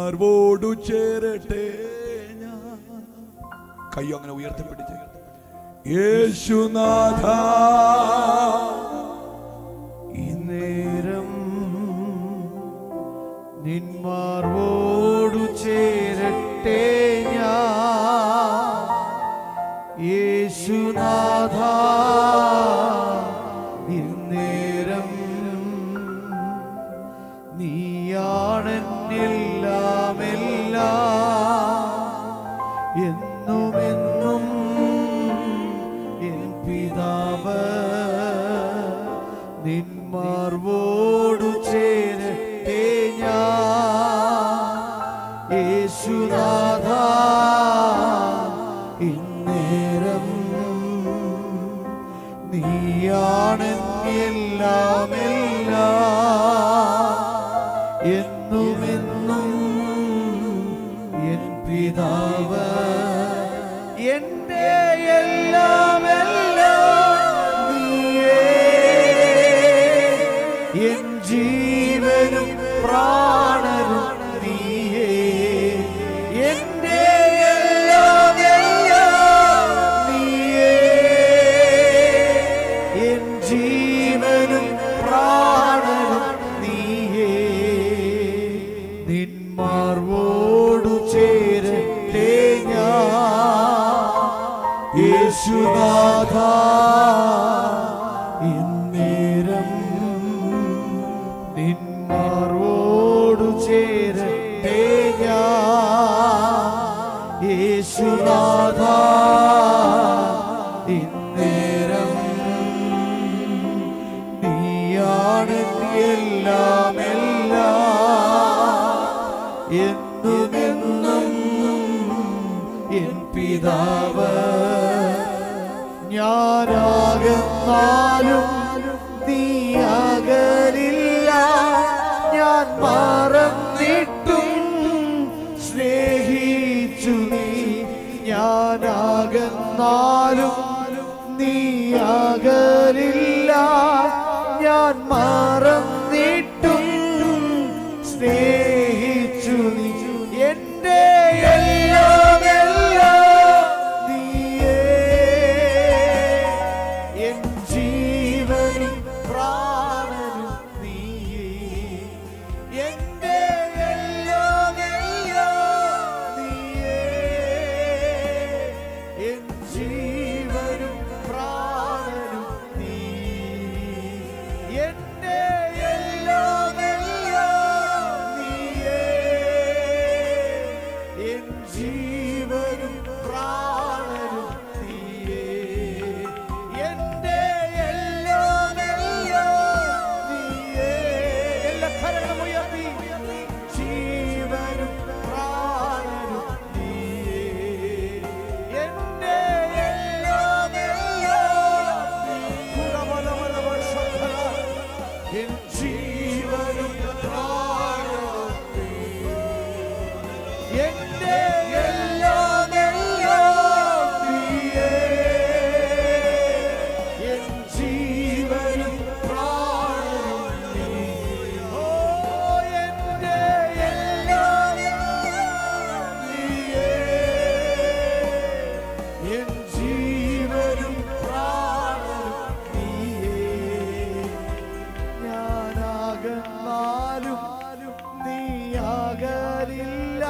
നിന്മാർവോടു ചേരട്ടെ ഞാൻ. കയ്യോ അങ്ങനെ ഉയർത്തിപ്പിടിച്ച് യേശുനാഥ ഇന്നേരം നിന്മാർവോടു ചേരട്ടെ ഞാൻ. യേശുനാഥ ഇന്നേരം നീയാണെന്നെല്ലാമെല്ലാം. എന്നുമെന്നും എൻ പിതാവ് നിന്മാർവോടു ചേരട്ടെ ഞാൻ. യേശുനാഥ ഇന്നേരം നീയാണെന്നെല്ലാമെല്ലാം. എന്നുമെന്നും എൻ പിതാവ് എന്റെ എല്ലാമെല്ലാം നീയേ. എൻ ജീവനും പ്രാണനും നീയേ. എന്റെ എല്ലാമെല്ലാം നീയേ. എൻ ജീവനും പ്രാണനും നീയേ. നിന്മാർവോടു ചേരട്ടെ ഞാൻ. യേശുനാഥ ഇന്നേരം നിന്മാർവോടു ചേരട്ടെ ഞാൻ. യേശുനാഥ ഇന്നേരം നീയാണെന്നെല്ലാമെല്ലാം. എന്നുമെന്നും എൻ പിതാവ് ഞാനാകുന്നാലും നീ അകലില്ല. ഞാൻ മറന്നിട്ടും സ്നേഹിച്ചു നീ. ഞാനാകുന്നാലും നീ അകലില്ല. ഞാൻ മറന്നിട്ടും സ്നേഹിച്ചു നീ. എന്റെ എല്ലാമെല്ലാം നീയേ. എൻ ജീവനും പ്രാണനും നീയേ. എന്റെ എല്ലാമെല്ലാം നീയേ. എൻ ജീവനും പ്രാണനും നീയേ. എന്റെ എല്ലാമെല്ലാം നീയേ. എൻ ജീവനും പ്രാണനും നീയേ. എന്റെ എല്ലാമെല്ലാം നീയേ. എല്ലാ കരങ്ങളും ഉയർത്തി ജീവനും പ്രാണനും നീയേ. എന്റെ എല്ലാമെല്ലാം എൻ ജീവനും പ്രാണനും നീയേ. എന്റെ എല്ലാമെല്ലാം നീയേ. എൻ ജീവനും പ്രാണനും നീയേ. ഓ എന്റെ എല്ലാമെല്ലാം നീയേ. എൻ ജീവനും പ്രാണനും നീയേ. ഞാനാകുന്നാലും നീ അകലില്ല.